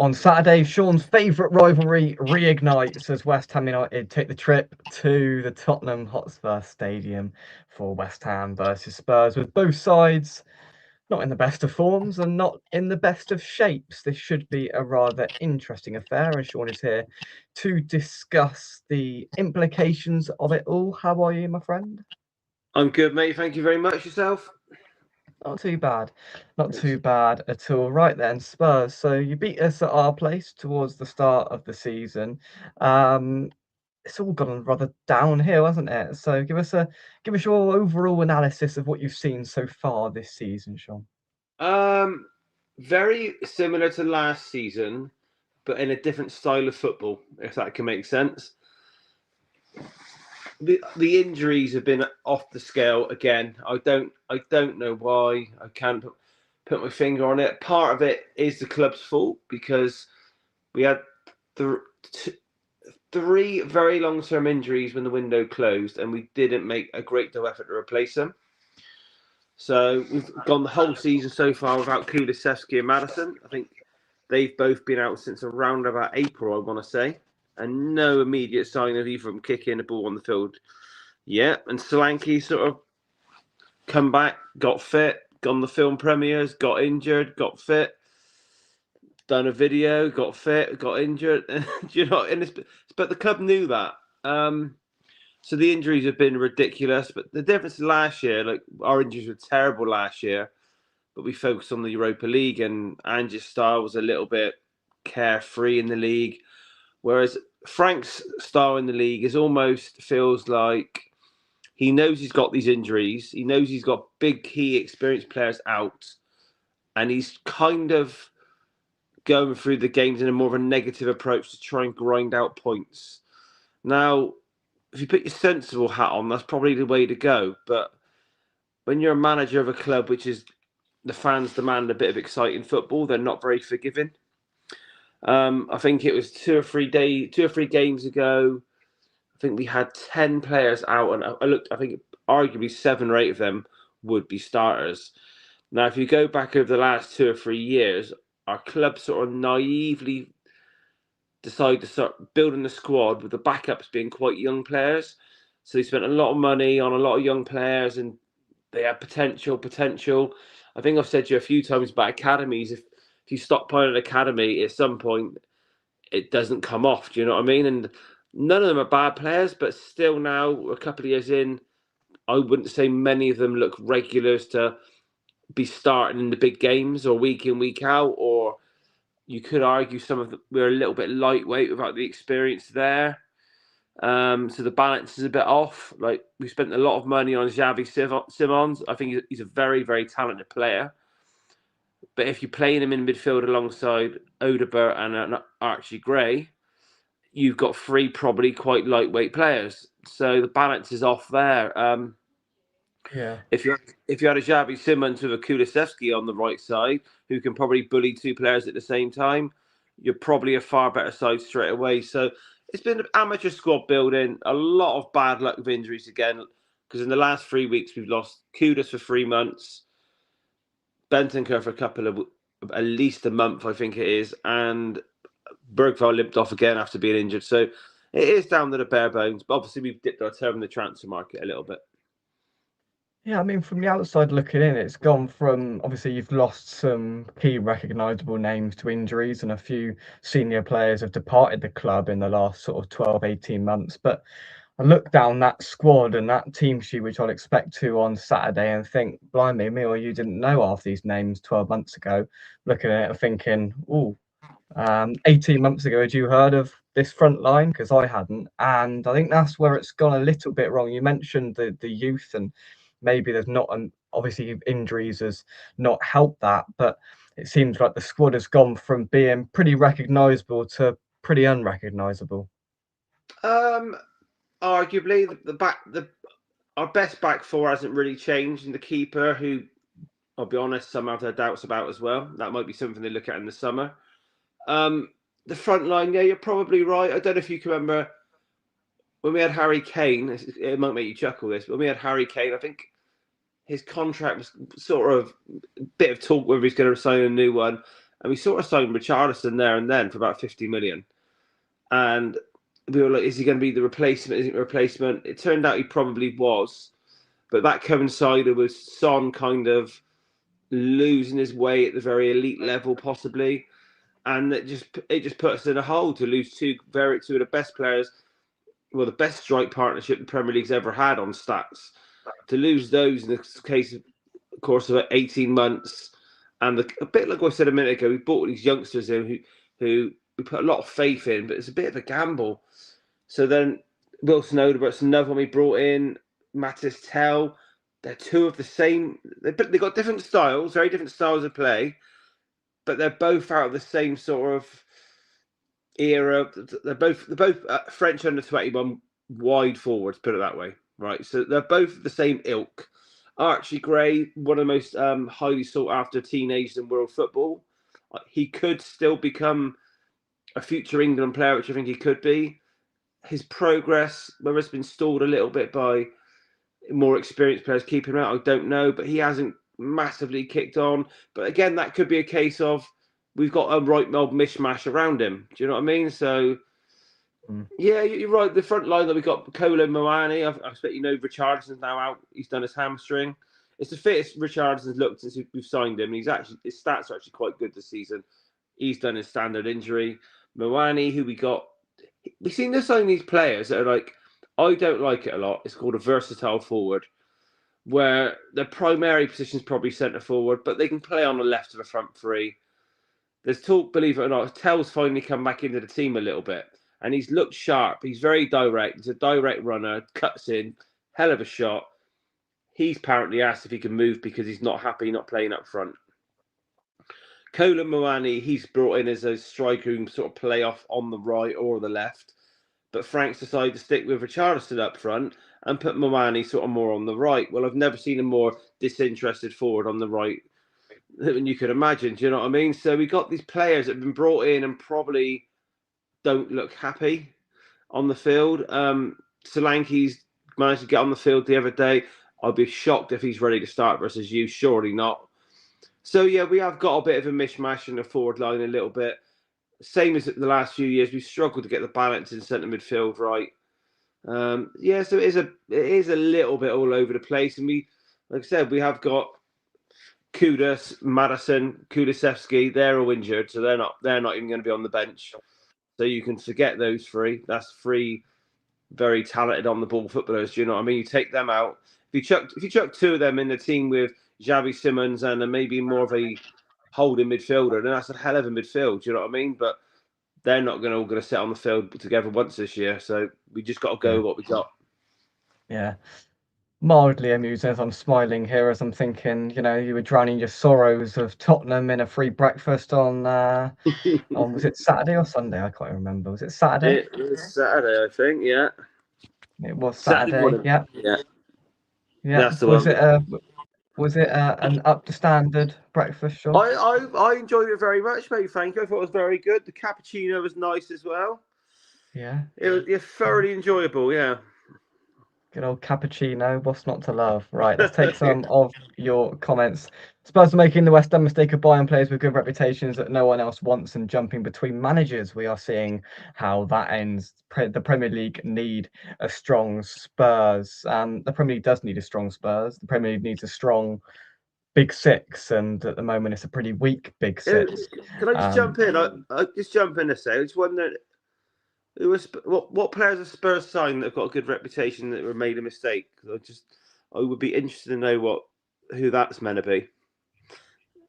On Saturday, Sean's favourite rivalry reignites as West Ham United take the trip to the Tottenham Hotspur Stadium for West Ham versus Spurs, with both sides not in the best of forms and not in the best of shapes. This should be a rather interesting affair, and Sean is here to discuss the implications of it all. How are you, my friend? I'm good, mate. Thank you very much. Yourself? Not too bad. Not Good. too bad at all. Right then, Spurs. So you beat us at our place towards the start of the season. Um, it's all gone rather downhill, hasn't it? So give us your overall analysis of what you've seen so far this season, Sean. Um, Very similar to last season, but in a different style of football, if that can make sense. The injuries have been off the scale again. I don't know why. I can't put my finger on it. Part of it is the club's fault because we had th- three very long term injuries when the window closed, and we didn't make a great deal of effort to replace them. So we've gone the whole season so far without Kulisevsky and Madison. I think they've both been out since around about April, I want to say, and no immediate sign of either of them kicking a ball on the field. Yeah, and Solanke sort of come back, got fit, gone the film premieres, got injured, got fit, done a video, got fit, got injured. You know, but the club knew that. So the injuries have been ridiculous. But the difference last year, like our injuries were terrible last year, but we focused on the Europa League, and Ange's style was a little bit carefree in the league, whereas Frank's style in the league is almost feels like he knows he's got these injuries, he knows he's got big key experienced players out, and he's kind of going through the games in a more of a negative approach to try and grind out points. Now, if you put your sensible hat on, that's probably the way to go. But when you're a manager of a club which is the fans demand a bit of exciting football, they're not very forgiving. I think it was 2 or 3 games ago. I think we had 10 players out, and I looked. I think arguably 7 or 8 of them would be starters. Now, if you go back over the last 2 or 3 years, our club sort of naively decided to start building the squad with the backups being quite young players. So they spent a lot of money on a lot of young players, and they have potential. I think I've said to you a few times about academies. If you stockpile an academy, at some point it doesn't come off. Do you know what I mean? And none of them are bad players, but still now a couple of years in, I wouldn't say many of them look regulars to be starting in the big games or week in week out. Or you could argue some of them we're a little bit lightweight without the experience there. So the balance is a bit off. Like we spent a lot of money on Xavi Simons. I think he's a very, very talented player. But if you're playing him in midfield alongside Odegaard and Archie Gray, you've got three probably quite lightweight players. So the balance is off there. Yeah. If you had a Xavi Simons with a Kulisevsky on the right side, who can probably bully two players at the same time, you're probably a far better side straight away. So it's been amateur squad building, a lot of bad luck with injuries again. Because in the last 3 weeks, we've lost Kudus for 3 months, Bentancur for a couple of at least a month, I think it is, and Bergvall limped off again after being injured. So it is down to the bare bones. But obviously, we've dipped our toe in the transfer market a little bit. Yeah, I mean, from the outside looking in, it's gone from obviously you've lost some key recognisable names to injuries, and a few senior players have departed the club in the last sort of 12, 18 months. But I look down that squad and that team sheet, which I'll expect to on Saturday, and think, blimey, me or you didn't know half these names 12 months ago. Looking at it and thinking, oh, 18 months ago, had you heard of this front line? Because I hadn't. And I think that's where it's gone a little bit wrong. You mentioned the youth, and maybe there's not an obviously injuries has not helped that, but it seems like the squad has gone from being pretty recognisable to pretty unrecognisable. Um, Arguably, the our best back four hasn't really changed, and the keeper, who I'll be honest, some have their doubts about as well. That might be something they look at in the summer. Um, the front line, yeah, you're probably right. I don't know if you can remember when we had Harry Kane. It might make you chuckle this, but when we had Harry Kane, I think his contract was sort of a bit of talk whether he's going to sign a new one. and we sort of signed Richarlison there and then for about 50 million. And we were like, is he going to be the replacement? Isn't he a replacement? It turned out he probably was, but that coincided with Son kind of losing his way at the very elite level, possibly, and it just put us in a hole to lose two of the best players, well, the best strike partnership the Premier League's ever had on stats. To lose those in the case of course of 18 months, and a bit like I said a minute ago, we brought these youngsters in who we put a lot of faith in, but it's a bit of a gamble. So then Wilson Odebert's another one we brought in, Mattis Tell. They're two of the same. They've got different styles, very different styles of play, but they're both out of the same sort of era. They're both French under-21 wide forwards, put it that way, right? So they're both the same ilk. Archie Gray, one of the most highly sought after teenagers in world football. He could still become a future England player, which I think he could be. His progress, whether it's been stalled a little bit by more experienced players keeping him out, I don't know, but he hasn't massively kicked on. But again, that could be a case of we've got a right mob mishmash around him. Do you know what I mean? So, yeah, you're right. The front line that we've got Kolo Moani, I expect Richardson's now out. He's done his hamstring. It's the fittest Richardson's looked since we've signed him. His stats are actually quite good this season. He's done his standard injury. Moani, who we seem to sign these players that are like, I don't like it a lot. It's called a versatile forward, where their primary position is probably centre forward, but they can play on the left of the front three. There's talk, believe it or not, Tell's finally come back into the team a little bit, and he's looked sharp. He's very direct. He's a direct runner, cuts in, hell of a shot. He's apparently asked if he can move because he's not happy not playing up front. Kolo Moani, he's brought in as a striker who can sort of play off on the right or the left. But Frank's decided to stick with Richarlison up front and put Moani sort of more on the right. Well, I've never seen a more disinterested forward on the right than you could imagine. Do you know what I mean? So we got these players that have been brought in and probably don't look happy on the field. Solanke's managed to get on the field the other day. I'd be shocked if he's ready to start versus you. Surely not. So, yeah, we have got a bit of a mishmash in the forward line a little bit. Same as the last few years, we've struggled to get the balance in centre midfield right. So it is a little bit all over the place. And like I said, we have got Kudus, Madison, Kulusevski. They're all injured, so they're not even going to be on the bench. So you can forget those three. That's three very talented on the ball footballers. Do you know what I mean? You take them out. If you chuck two of them in the team with Xavi Simons and maybe more of a holding midfielder, then that's a hell of a midfield. Do you know what I mean? But they're not all going to sit on the field together once this year. So we just got to go with what we got. Yeah. Mildly amusing as I'm smiling here as I'm thinking, you were drowning your sorrows of Tottenham in a free breakfast on was it Saturday or Sunday? I can't remember. Was it Saturday? It was Saturday, I think. Yeah, It was Saturday Saturday. morning. Yeah. Yeah, Yeah. that's the Was one. it an up to standard breakfast, Sean? I enjoyed it very much, mate. Thank you. I thought it was very good. The cappuccino was nice as well. Yeah. It was thoroughly enjoyable. Yeah. Good old cappuccino. What's not to love? Right. Let's take some of your comments. Spurs are making the West Ham mistake of buying players with good reputations that no one else wants and jumping between managers. We are seeing how that ends. The Premier League need a strong Spurs. The Premier League does need a strong Spurs. The Premier League needs a strong Big Six, and at the moment it's a pretty weak Big Six. Can I just jump in? I just jump in a second. I just wonder what players are Spurs signed that have got a good reputation that were made a mistake. I would be interested to know who that's meant to be.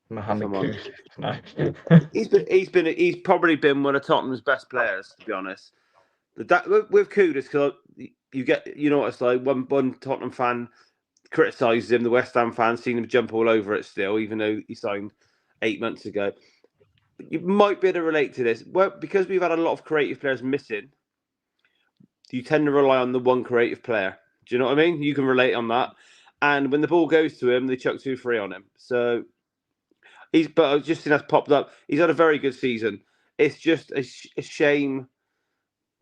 Mohamed Kudus. No. He's probably been one of Tottenham's best players, to be honest. With Kudus, because you know what it's like. One Tottenham fan criticises him. The West Ham fans seen him jump all over it still, even though he signed 8 months ago. You might be able to relate to this. Well, because we've had a lot of creative players missing, you tend to rely on the one creative player. Do you know what I mean? You can relate on that. And when the ball goes to him, they chuck 2-3 on him. So but I just think that's popped up. He's had a very good season. It's just a shame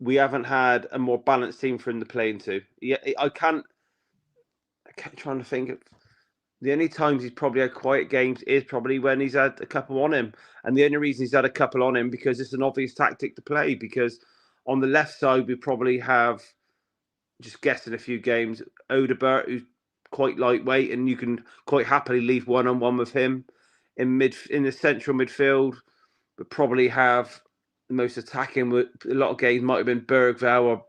we haven't had a more balanced team for him to play into. Yeah, I can't trying to think of. The only times he's probably had quiet games is probably when he's had a couple on him. And the only reason he's had a couple on him because it's an obvious tactic to play. Because on the left side, we probably have, just guessing a few games, Odebert, who's quite lightweight, and you can quite happily leave one-on-one with him. In the central midfield, we probably have the most attacking. A lot of games might have been Bergvall or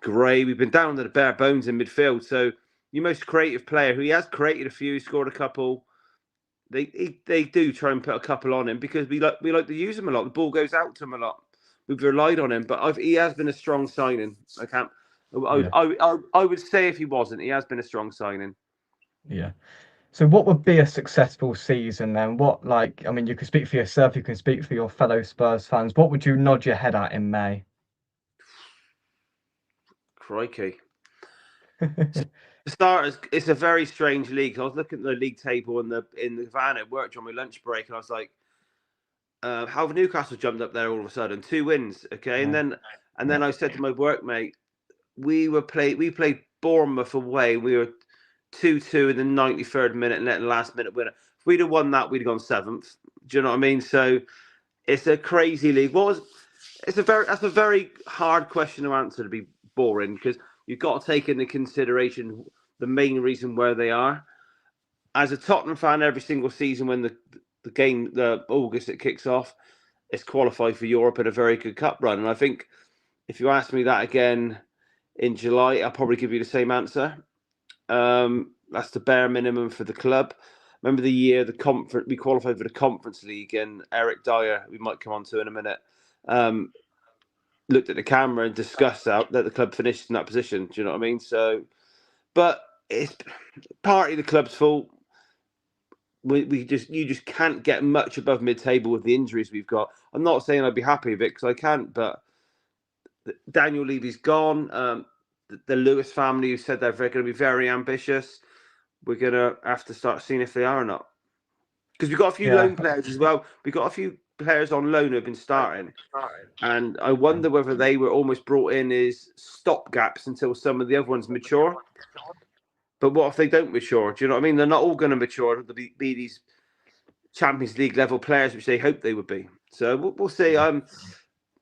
Gray. We've been down to the bare bones in midfield. So your most creative player, who he has created a few, scored a couple. They do try and put a couple on him because we like to use him a lot. The ball goes out to him a lot. We've relied on him, but he has been a strong signing. I can't. Yeah, I would say if he wasn't, he has been a strong signing. yeah. So what would be a successful season then? What, like, I mean, you can speak for yourself, you can speak for your fellow Spurs fans. What would you nod your head at in May? Crikey. For starters, it's a very strange league. I was looking at the league table in the van at work during my lunch break, and I was like, how have Newcastle jumped up there all of a sudden? 2 wins, okay, and Yeah, then I said to my workmate, we played Bournemouth away. We were 2-2 in the 93rd minute and let the last minute winner. If we'd have won that, we'd have gone seventh. Do you know what I mean? So it's a crazy league. That's a very hard question to answer, to be boring, because you've got to take into consideration the main reason where they are. As a Tottenham fan, every single season when the August it kicks off, it's qualified for Europe and a very good cup run. And I think if you ask me that again in July, I'll probably give you the same answer. That's the bare minimum for the club. Remember the year we qualified for the Conference League, and Eric Dier, we might come on to in a minute, looked at the camera and discussed out that the club finished in that position. Do you know what I mean? So, but it's partly the club's fault. You just can't get much above mid-table with the injuries we've got. I'm not saying I'd be happy with it because I can't, but Daniel Levy's gone. The Lewis family, who said they're going to be very ambitious, we're going to have to start seeing if they are or not. Because we've got a few yeah, loan players as well. We've got a few players on loan who have been starting. And I wonder whether they were almost brought in as stopgaps until some of the other ones mature. But what if they don't mature? Do you know what I mean? They're not all going to mature. They'll be these Champions League level players, which they hope they would be. So we'll see. yeah.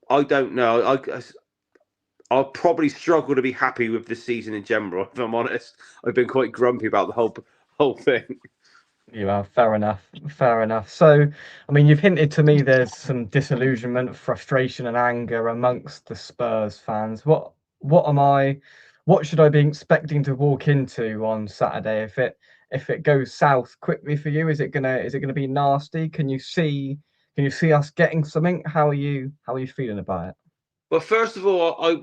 I don't know. I'll probably struggle to be happy with this season in general. If I'm honest, I've been quite grumpy about the whole thing. Yeah, fair enough. Fair enough. So, I mean, you've hinted to me there's some disillusionment, frustration, and anger amongst the Spurs fans. What should I be expecting to walk into on Saturday if it goes south quickly for you? Is it gonna be nasty? Can you see us getting something? How are you feeling about it? Well, first of all, I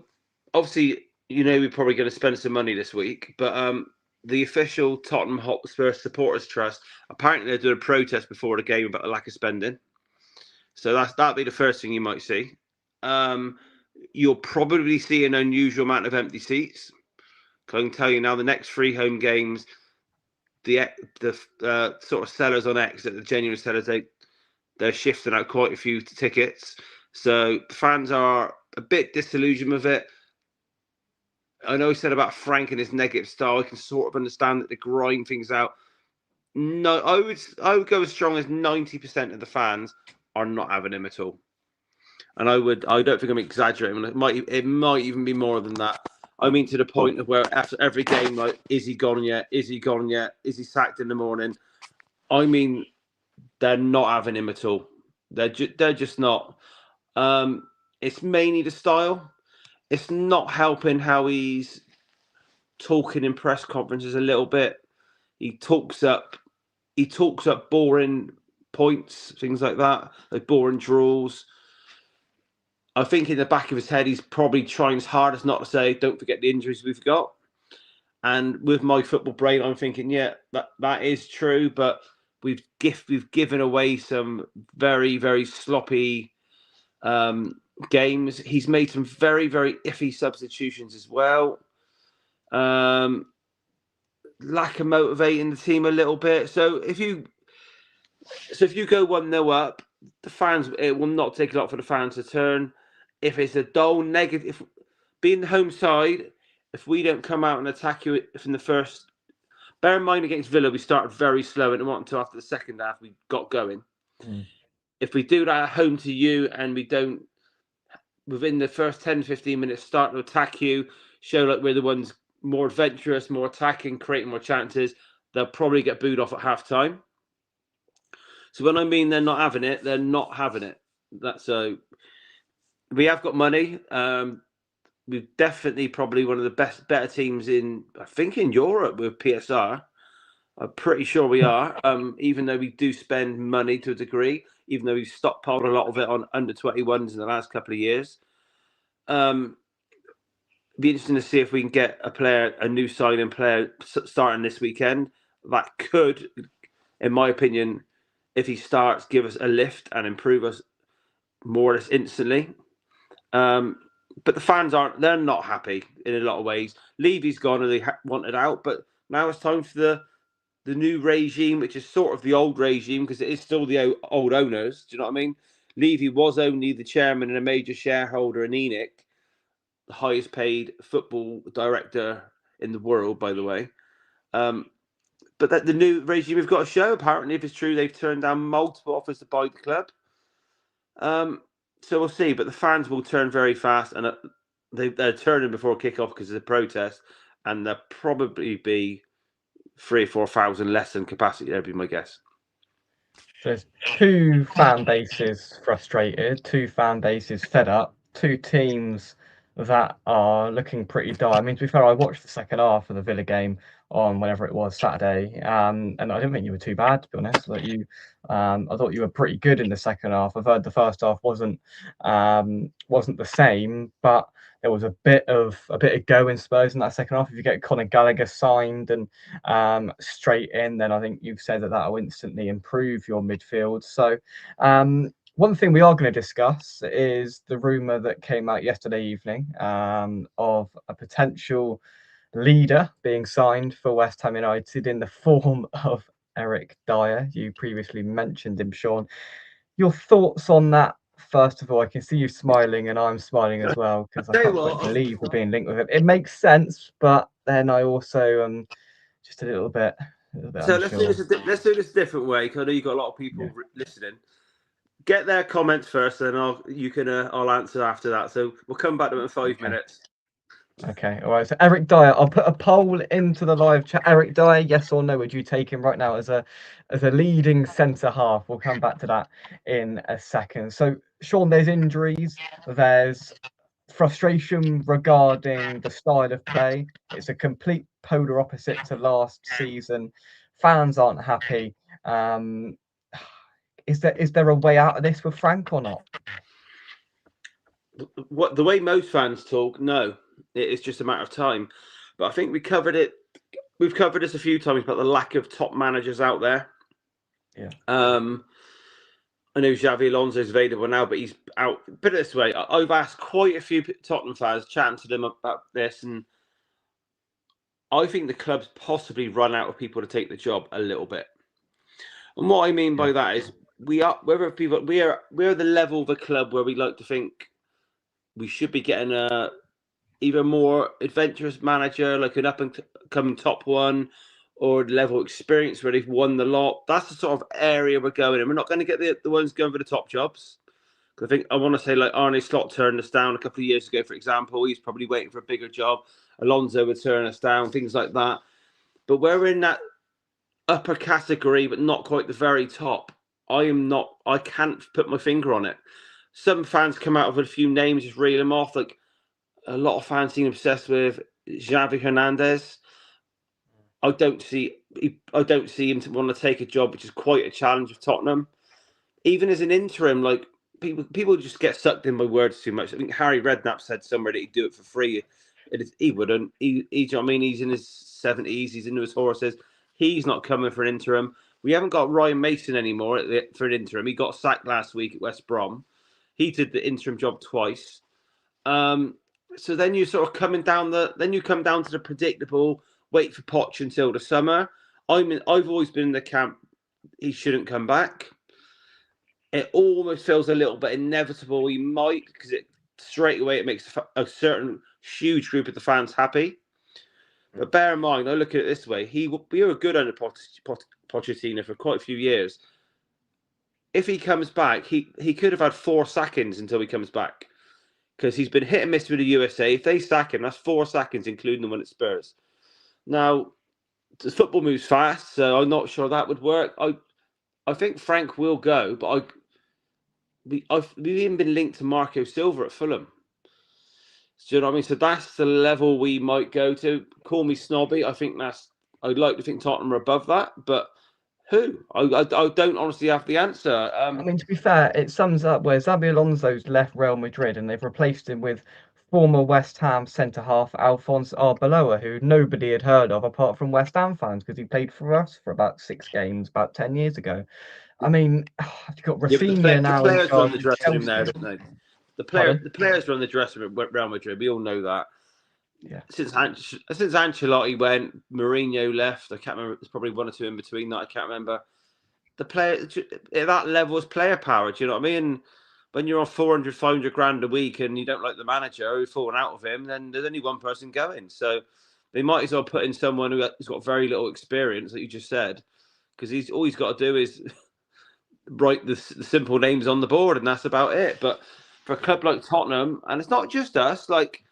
obviously we're probably going to spend some money this week, but the official Tottenham Hotspur Supporters Trust, apparently they're doing a protest before the game about the lack of spending. So that'll be the first thing you might see. You'll probably see an unusual amount of empty seats. I can tell you now, the next 3 home games, the sort of sellers on X, the genuine sellers, they're shifting out quite a few tickets. So fans are a bit disillusioned with it. I know he said about Frank and his negative style. I can sort of understand that they grind things out. No, I would go as strong as 90% of the fans are not having him at all. And I don't think I'm exaggerating. It might even be more than that. I mean, to the point of where after every game, like, is he gone yet? Is he gone yet? Is he sacked in the morning? I mean, they're not having him at all. They're just not. It's mainly the style. It's not helping how he's talking in press conferences a little bit. He talks up boring points, things like that, like boring draws. I think in the back of his head, he's probably trying his hardest not to say, "Don't forget the injuries we've got." And with my football brain, I'm thinking, yeah, that is true, but we've given away some very, very sloppy games. He's made some very, very iffy substitutions as well. Lack of motivating the team a little bit. So if you go 1-0 up, it will not take a lot for the fans to turn. If it's a dull negative, being the home side, if we don't come out and attack you from the first, Bear in mind against Villa, we started very slow and it wasn't until after the second half we got going. Mm. If we do that at home to you and we don't, within the first 10, 15 minutes, start to attack you, show like we're the ones more adventurous, more attacking, creating more chances, they'll probably get booed off at half time. So when I mean they're not having it, they're not having it. That's so. We have got money. We're definitely probably one of the better teams in, I think, in Europe with PSR. I'm pretty sure we are. Even though we do spend money to a degree, even though we've stockpiled a lot of it on under 21s in the last couple of years. Be interesting to see if we can get a new signing player starting this weekend. That could, in my opinion, if he starts, give us a lift and improve us more or less instantly. But the fans they're not happy in a lot of ways. Levy's gone and they wanted out, but now it's time for the new regime, which is sort of the old regime because it is still the old owners. Do you know what I mean? Levy was only the chairman and a major shareholder in ENIC, the highest paid football director in the world, by the way. But that the new regime we've got to show, apparently, if it's true, they've turned down multiple offers to buy the club. So we'll see, but the fans will turn very fast, and they're turning before kickoff because of the protest, and there'll probably be 3,000 or 4,000 less than capacity. That'd be my guess. So there's two fan bases frustrated, two fan bases fed up, two teams that are looking pretty dire. I mean, to be fair, I watched the second half of the Villa game on whenever it was Saturday, and I didn't think you were too bad, to be honest. I thought you were pretty good in the second half. I've heard the first half wasn't the same, but there was a bit of go in Spurs in that second half. If you get Conor Gallagher signed and straight in, then I think you've said that will instantly improve your midfield. So one thing we are going to discuss is the rumour that came out yesterday evening of a potential leader being signed for West Ham United in the form of Eric Dier. You previously mentioned him, Sean. Your thoughts on that? First of all, I can see you smiling, and I'm smiling as well because I Tell you can't quite what, believe we're being linked with him. It makes sense, but then I also just a little bit so let's do unsure. this. Let's do this a different way. Because I know you've got a lot of Yeah. people listening. Get their comments first, and I'll answer after that. So we'll come back to it in 5 minutes. Okay. All right. So Eric Dyer, I'll put a poll into the live chat. Eric Dyer, yes or no? Would you take him right now as a leading centre half? We'll come back to that in a second. So Sean, there's injuries. There's frustration regarding the style of play. It's a complete polar opposite to last season. Fans aren't happy. Um, is there a way out of this with Frank or not? What the way most fans talk, no, it's just a matter of time. But I think we covered it. We've covered this a few times about the lack of top managers out there. Yeah. I know Xavi Alonso is available now, but he's out. Put it this way: I've asked quite a few Tottenham fans, chatting to them about this, and I think the club's possibly run out of people to take the job a little bit. And what I mean Yeah. by that is we are we're the level of a club where we like to think we should be getting a either more adventurous manager, like an up and coming top one, or level experience where they've won the lot. That's the sort of area we're going in. We're not going to get the ones going for the top jobs. I think I want to say like Arne Slot turned us down a couple of years ago, for example. He's probably waiting for a bigger job. Alonso would turn us down, things like that. But we're in that upper category, but not quite the very top. I am not. I can't put my finger on it. Some fans come out with a few names, just reel them off. Like a lot of fans seem obsessed with Xavi Hernandez. I don't see. I don't see him to want to take a job, which is quite a challenge with Tottenham. Even as an interim, like people just get sucked in by words too much. I think Harry Redknapp said somewhere that he'd do it for free. He wouldn't. You know what I mean? He's in his 70s. He's into his horses. He's not coming for an interim. We haven't got Ryan Mason anymore for an interim. He got sacked last week at West Brom. He did the interim job twice. So then you sort of then you come down to the predictable. Wait for Poch until the summer. I've always been in the camp. He shouldn't come back. It almost feels a little bit inevitable. He might because it straight away it makes a certain huge group of the fans happy. But bear in mind, I look at it this way: we were good under Pochettino for quite a few years. If he comes back, he could have had 4 sackings until he comes back, because he's been hit and miss with the USA. If they sack him, that's 4 sackings, including the one at Spurs. Now, the football moves fast, so I'm not sure that would work. I think Frank will go, but we've even been linked to Marco Silva at Fulham. Do you know what I mean? So that's the level we might go to. Call me snobby. I'd like to think Tottenham are above that, but who? I don't honestly have the answer. I mean, to be fair, it sums up where Xabi Alonso's left Real Madrid and they've replaced him with former West Ham centre half Alphonse Arbeloa, who nobody had heard of apart from West Ham fans because he played for us for about 6 games about 10 years ago. I mean, you've got Yeah, but Rafinha the now in players run charge the of dressing room now, Chelsea. don't they? Pardon? The players run the dressing room at Real Madrid. We all know that. Yeah. Since Ancelotti went, Mourinho left. I can't remember. There's probably 1 or 2 in between that. I can't remember. The player at that level is player power. Do you know what I mean? And when you're on 400, 500 grand a week and you don't like the manager or you're falling out of him, then there's only one person going. So they might as well put in someone who's got very little experience, like you just said, because all he's got to do is write the simple names on the board, and that's about it. But for a club like Tottenham, and it's not just us, like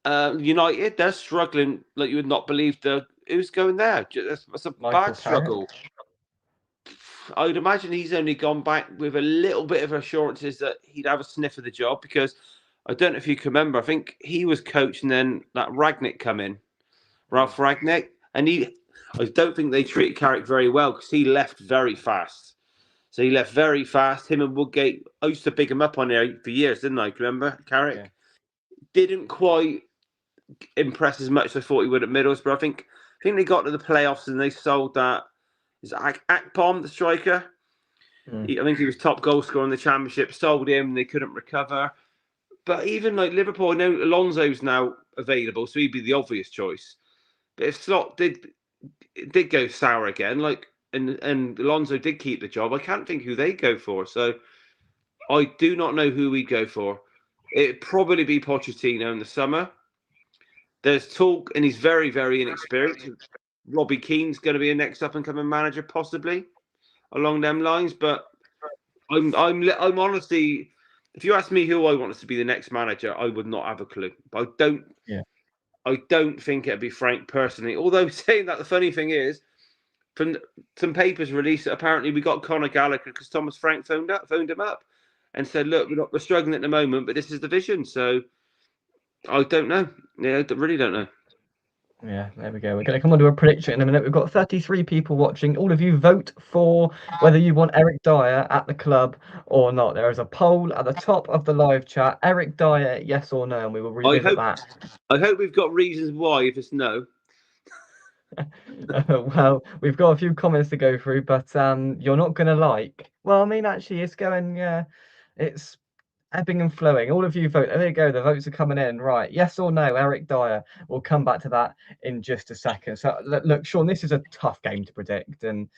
United, they're struggling like you would not believe. Who's going there? That's a Michael bad Carrick. struggle. I would imagine he's only gone back with a little bit of assurances that he'd have a sniff of the job, because I don't know if you can remember. I think he was coach, and then that Ragnick come in, Ralph Ragnick, and I don't think they treated Carrick very well because he left very fast. So he left very fast. Him and Woodgate, I used to big him up on there for years, didn't I? Remember Carrick? Yeah. Didn't quite impress as much as I thought he would at Middlesbrough. I think they got to the playoffs and they sold that. Is it Akpom, the striker? Mm. I think he was top goal scorer in the championship. Sold him, and they couldn't recover. But even like Liverpool, I know Alonso's now available, so he'd be the obvious choice. But if Slot did go sour again, like and Alonso did keep the job, I can't think who they go for. So I do not know who we'd go for. It'd probably be Pochettino in the summer. There's talk, and he's very, very inexperienced. Robbie Keane's going to be a next up and coming manager, possibly along them lines. But I'm honestly, if you ask me who I want to be the next manager, I would not have a clue. Yeah. I don't think it'd be Frank personally. Although saying that, the funny thing is, from some papers released, apparently we got Conor Gallagher because Thomas Frank phoned him up, and said, "Look, we're struggling at the moment, but this is the vision." So I don't know. Yeah, I really don't know. Yeah, there we go. We're going to come on to a prediction in a minute. We've got 33 people watching. All of you vote for whether you want Eric Dier at the club or not. There is a poll at the top of the live chat. Eric Dier, yes or no? And we will I revisit hope that. I hope we've got reasons why. If it's no, Well, we've got a few comments to go through, but you're not going to like. Well, I mean, actually, it's going, yeah, it's ebbing and flowing. All of you vote. There you go. The votes are coming in. Right. Yes or no, Eric Dier. We'll come back to that in just a second. So, look, Sean, this is a tough game to predict. And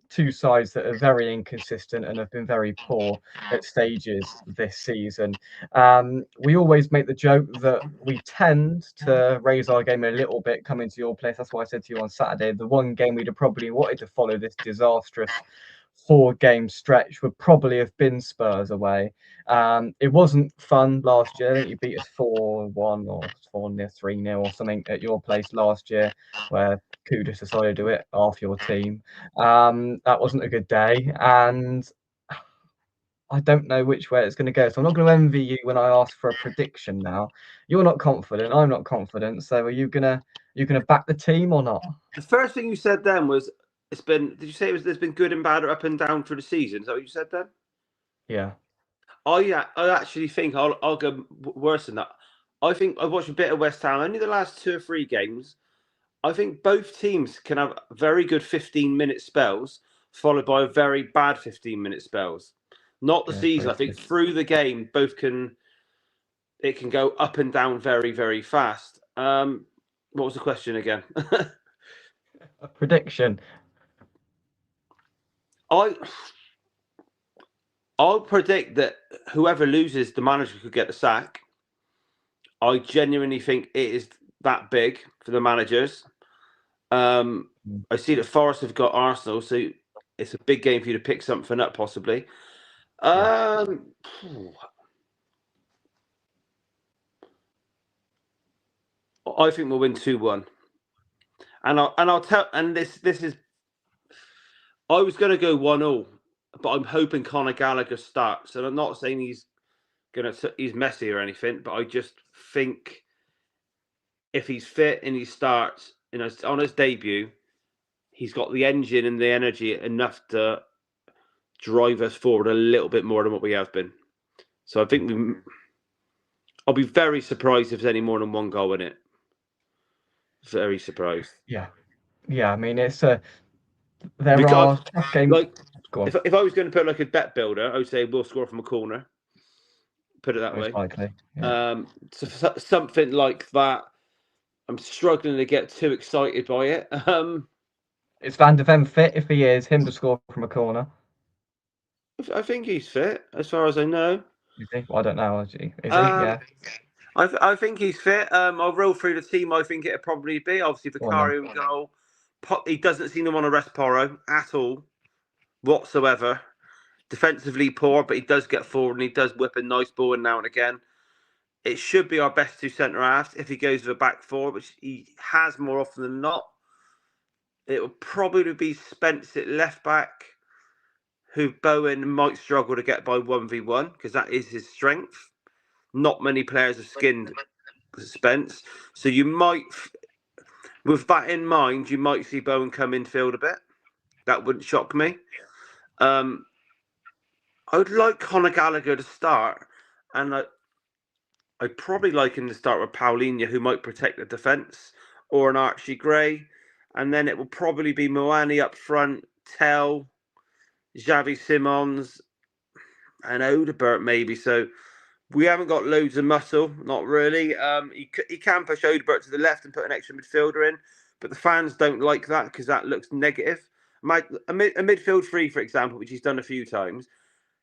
two sides that are very inconsistent and have been very poor at stages this season. We always make the joke that we tend to raise our game a little bit coming to your place. That's why I said to you on Saturday, the one game we'd have probably wanted to follow this disastrous 4 game stretch would probably have been Spurs away. It wasn't fun last year. I think you beat us 4-1 or 4-3-0 or something at your place last year, where Kudus decided to do it off your team. That wasn't a good day, and I don't know which way it's going to go. So I'm not going to envy you when I ask for a prediction now. You're not confident. I'm not confident. So are you gonna back the team or not? the first thing you said then was it's been. Did you say it was? There's been good and bad, or up and down through the season. Is that what you said then? Yeah. I actually think I'll go worse than that. I think I've watched a bit of West Ham. Only the last 2 or 3 games. I think both teams can have very good 15-minute spells, followed by a very bad 15-minute spells. Not the Yeah. season. I Pretty think good. through the game, both can it can go up and down very, very fast. What was the question again? A prediction. I I'll predict that whoever loses, the manager could get the sack. I genuinely think it is that big for the managers. I see that Forest have got Arsenal, so it's a big game for you to pick something up, possibly. Yeah. Um, I think we'll win 2-1, and I'll tell. And this is. I was going to go 1-0, but I'm hoping Conor Gallagher starts, and I'm not saying he's messy or anything, but I just think if he's fit and he starts, on his debut, he's got the engine and the energy enough to drive us forward a little bit more than what we have been. So I think I'll be very surprised if there's any more than one goal in it. Very surprised. Yeah. Yeah. I mean, there Because are tough games. like Go on. if I was going to put like a bet builder, I would say we'll score from a corner. Put it that Most way. likely. Yeah. Something like that. I'm struggling to get too excited by it. Is Van de Ven fit? If he is, him to score from a corner. I think he's fit, as far as I know. Is he? Well, I don't know. Is he? Um, Yeah. I think he's fit. I'll roll through the team. I think it'll probably be obviously Go on then. Vicario in goal. He doesn't seem to want to rest Porro at all, whatsoever. Defensively poor, but he does get forward and he does whip a nice ball in now and again. It should be our best two centre halves if he goes with a back four, which he has more often than not. It will probably be Spence at left back, who Bowen might struggle to get by 1v1 because that is his strength. Not many players have skinned Spence. So you might, with that in mind, you might see Bowen come infield a bit. That wouldn't shock me. I would like Conor Gallagher to start, and I'd probably like him to start with Paulinho, who might protect the defence, or an Archie Gray. And then it will probably be Moani up front, Tell, Xavi Simons, and Odebert maybe. So we haven't got loads of muscle, not really. He can push Odebert to the left and put an extra midfielder in, but the fans don't like that because that looks negative. A midfield three, for example, which he's done a few times,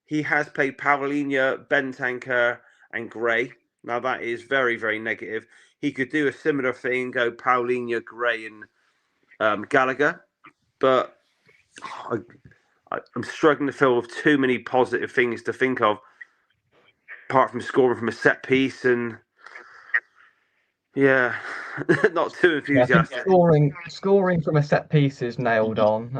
he has played Paulinho, Bentancur, and Gray. Now that is very, very negative. He could do a similar thing, go Paulinho, Gray, and Gallagher, but I'm struggling to feel with too many positive things to think of, apart from scoring from a set piece and yeah, not too Yeah, I think enthusiastic. scoring from a set piece is nailed on.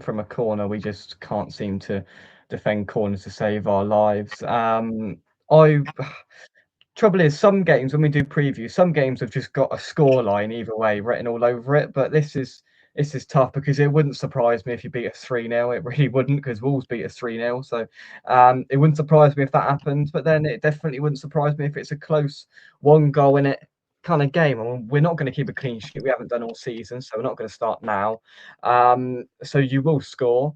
From a corner, we just can't seem to defend corners to save our lives. I Trouble is, some games when we do previews, some games have just got a score line either way written all over it. But this is tough because it wouldn't surprise me if you beat us 3-0. It really wouldn't, because Wolves beat us 3-0. So it wouldn't surprise me if that happens. But then it definitely wouldn't surprise me if it's a close one goal in it kind of game. I mean, we're not going to keep a clean sheet. We haven't done all season, so we're not going to start now. So you will score.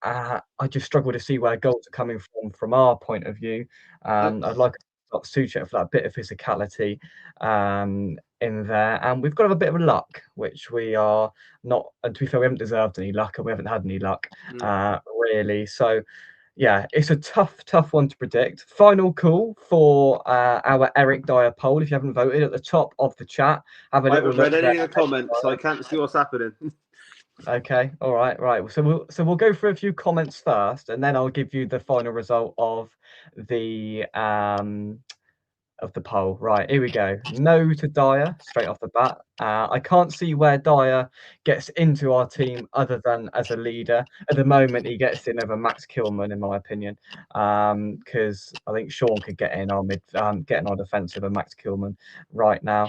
I just struggle to see where goals are coming from our point of view. I'd like Suchek for that bit of physicality in there, and we've got to have a bit of luck, which we are not. And to be fair, we haven't deserved any luck, and we haven't had any luck really. So, yeah, it's a tough one to predict. Final call for our Eric Dier poll. If you haven't voted, at the top of the chat, have a I little haven't look read there. any of the comments, so I can't see what's happening. Okay, all right, right. So we'll go through a few comments first, and then I'll give you the final result of the poll. Right, here we go. No to Dyer straight off the bat. I can't see where Dyer gets into our team other than as a leader. At the moment, he gets in over Max Kilman, in my opinion, because I think Sean could get in our get in our defence over Max Kilman right now.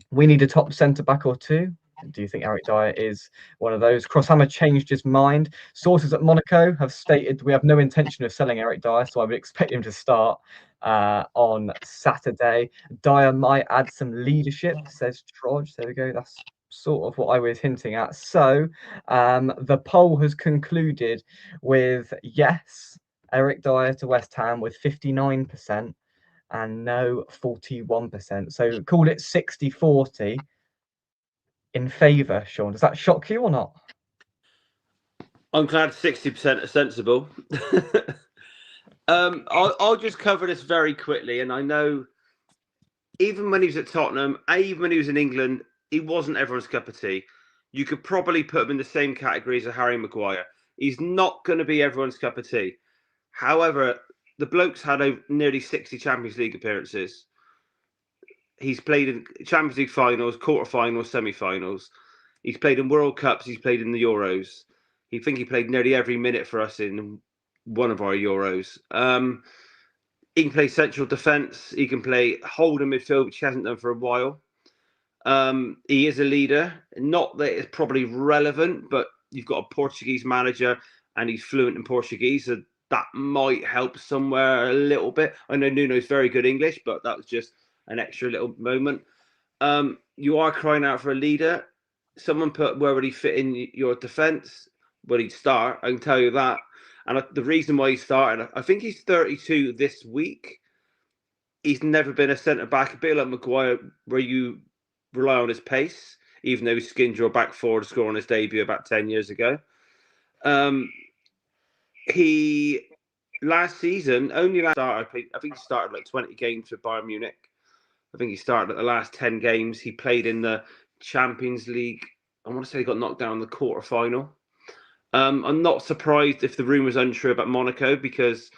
We need a top centre back or two. Do you think Eric Dier is one of those? Crosshammer changed his mind. Sources at Monaco have stated we have no intention of selling Eric Dier, so I would expect him to start on Saturday. Dier might add some leadership, says Trodge. There we go. That's sort of what I was hinting at. So the poll has concluded with yes, Eric Dier to West Ham with 59%. And no 41%. So call it 60-40 in favour, Sean. Does that shock you or not? I'm glad 60% are sensible. I'll just cover this very quickly, and I know even when he was at Tottenham, even when he was in England, he wasn't everyone's cup of tea. You could probably put him in the same category as a Harry Maguire. He's not going to be everyone's cup of tea. However, the bloke's had nearly 60 Champions League appearances. He's played in Champions League finals, quarterfinals, semi-finals. He's played in World Cups. He's played in the Euros. He played nearly every minute for us in one of our Euros. He can play central defence. He can play holding midfield, which he hasn't done for a while. He is a leader. Not that it's probably relevant, but you've got a Portuguese manager and he's fluent in Portuguese, so that might help somewhere a little bit. I know Nuno's very good English, but that was just an extra little moment. You are crying out for a leader. Someone put, where would he fit in your defence? Well, he'd start, I can tell you that. And the reason why he started, I think he's 32 this week. He's never been a centre back, a bit like Maguire, where you rely on his pace, even though he skinned your back four to score on his debut about 10 years ago. He last season, only last start, I think he started like 20 games for Bayern Munich. I think he started at the last 10 games. He played in the Champions League. I want to say he got knocked down in the quarterfinal. I'm not surprised if the rumour's untrue about Monaco, because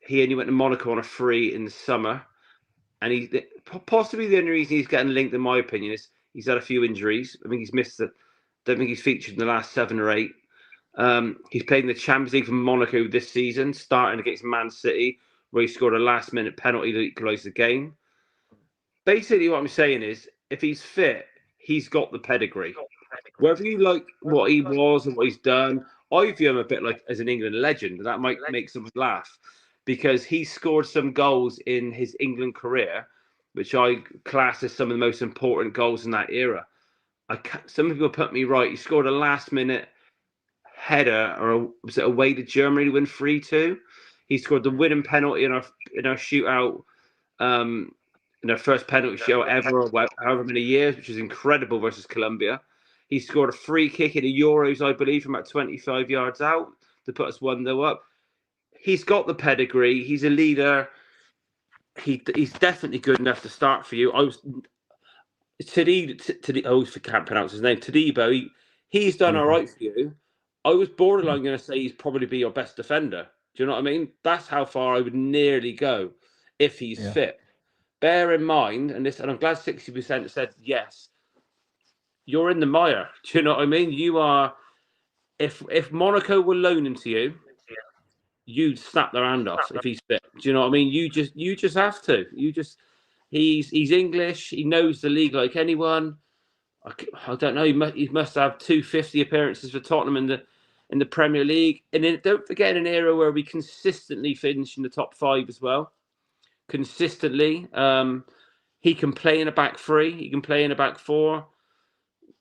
he only went to Monaco on a free in the summer. And he possibly the only reason he's getting linked, in my opinion, is he's had a few injuries. I think he's missed it. Don't think he's featured in the last 7 or 8. He's played in the Champions League for Monaco this season, starting against Man City, where he scored a last-minute penalty to equalise the game. Basically, what I'm saying is, if he's fit, he's got the pedigree. Whether you like what he was and what he's done, I view him a bit like as an England legend. And that might make someone laugh, because he scored some goals in his England career, which I class as some of the most important goals in that era. Some people put me right. He scored a last-minute header, or was it away to Germany to win 3-2? He scored the winning penalty in our shootout. In our first penalty shootout ever, or however many years, which is incredible, versus Colombia. He scored a free kick in the Euros, I believe, from about 25 yards out to put us 1-0 up. He's got the pedigree. He's a leader. He's definitely good enough to start for you. I can't pronounce his name. Todibo. He's done all right for you. I was borderline going to say he's probably be your best defender. Do you know what I mean? That's how far I would nearly go if he's fit. Bear in mind, and I'm glad 60% said yes. You're in the mire. Do you know what I mean? You are. If Monaco will loan him to you, you'd snap their hand off if he's fit. Do you know what I mean? You just have to. He's English. He knows the league like anyone. I don't know. He must have 250 appearances for Tottenham in the Premier League. And then don't forget, in an era where we consistently finish in the top 5 as well. Consistently. He can play in a back 3. He can play in a back 4.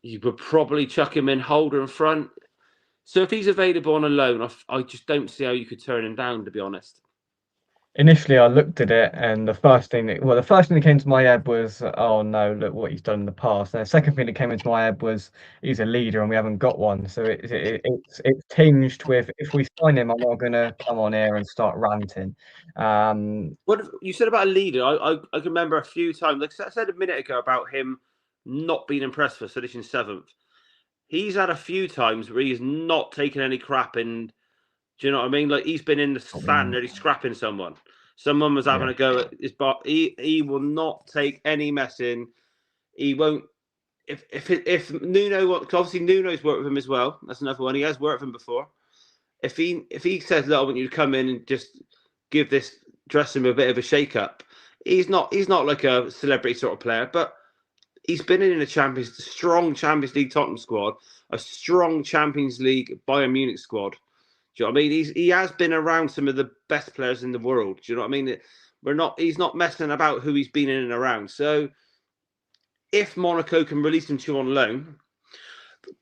You would probably chuck him in holder in front. So if he's available on a loan, I just don't see how you could turn him down, to be honest. Initially, I looked at it, and the first thing that came to my head was, "Oh no, look what he's done in the past." And the second thing that came into my head was, "He's a leader, and we haven't got one." So it's tinged with, if we sign him, I'm not going to come on here and start ranting. What you said about a leader, I can remember a few times. Like I said a minute ago about him not being impressed for finishing 7th. He's had a few times where he's not taken any crap, and do you know what I mean? Like, he's been in the stand nearly scrapping someone. Someone was having a go at his butt. He will not take any messing. He won't. If Nuno, because obviously Nuno's worked with him as well. That's another one. He has worked with him before. If he says, "Look, I want you to come in and just give this dressing room a bit of a shake up," he's not like a celebrity sort of player, but he's been in a strong Champions League Tottenham squad, a strong Champions League Bayern Munich squad. Do you know what I mean? He has been around some of the best players in the world. Do you know what I mean? He's not messing about who he's been in and around. So if Monaco can release him to on loan,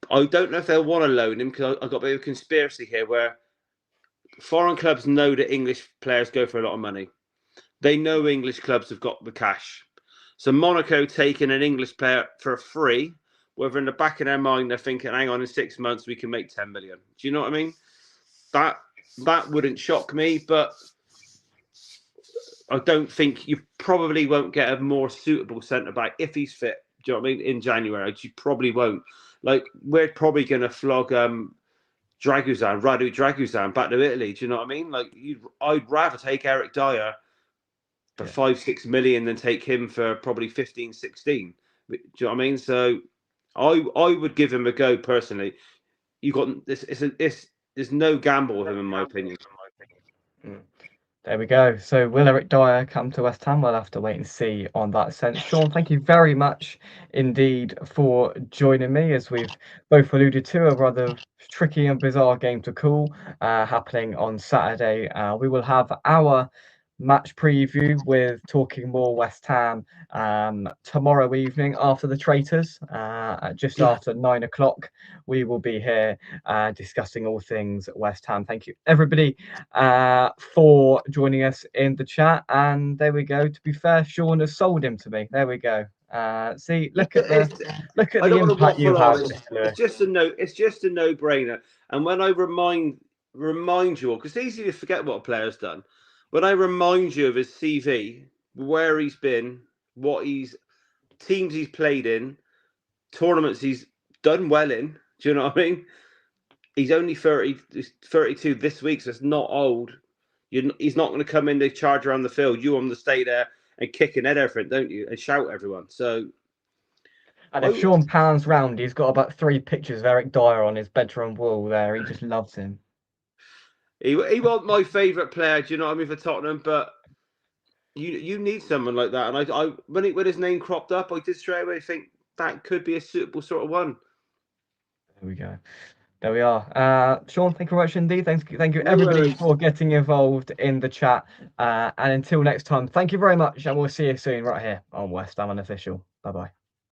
I don't know if they'll want to loan him, because I've got a bit of a conspiracy here where foreign clubs know that English players go for a lot of money. They know English clubs have got the cash. So Monaco taking an English player for free, whether in the back of their mind they're thinking, hang on, in 6 months we can make 10 million. Do you know what I mean? That wouldn't shock me, but I don't think you probably won't get a more suitable centre back if he's fit. Do you know what I mean? In January, you probably won't. Like we're probably going to flog Radu Draguzan back to Italy. Do you know what I mean? Like I'd rather take Eric Dier for Yeah. 5-6 million than take him for probably 15, 16. Do you know what I mean? So I would give him a go personally. You got this. There's no gamble with him in my opinion. Mm. There we go. So will Eric Dier come to West Ham? We'll have to wait and see on that sense. Sean, thank you very much indeed for joining me, as we've both alluded to a rather tricky and bizarre game to call happening on Saturday. We will have our match preview with talking more West Ham tomorrow evening after the Traitors, at just Yeah. after 9 o'clock. We will be here discussing all things West Ham. Thank you, everybody, for joining us in the chat. And there we go. To be fair, Sean has sold him to me. There we go. See, look at the I don't want to impact you waffle on. have, Mr. Lewis. It's just a no. It's just a no-brainer. And when I remind you all, because it's easy to forget what a player's done. When I remind you of his CV, where he's been, what teams he's played in, tournaments he's done well in. Do you know what I mean? He's only 30, 32 this week, so it's not old. He's not going to come in to charge around the field. You want him to stay there and kick and head everything, don't you? And shout at everyone. So And if I, Sean pans round, he's got about 3 pictures of Eric Dier on his bedroom wall there. He just loves him. he wasn't my favourite player, do you know what I mean, for Tottenham, but you need someone like that. And I when his name cropped up, I did straight away think that could be a suitable sort of one. There we go. There we are. Sean, thank you very much indeed. Thank you No everybody worries. for getting involved in the chat. And until next time, thank you very much, and we'll see you soon right here on West Ham Unofficial. Bye bye.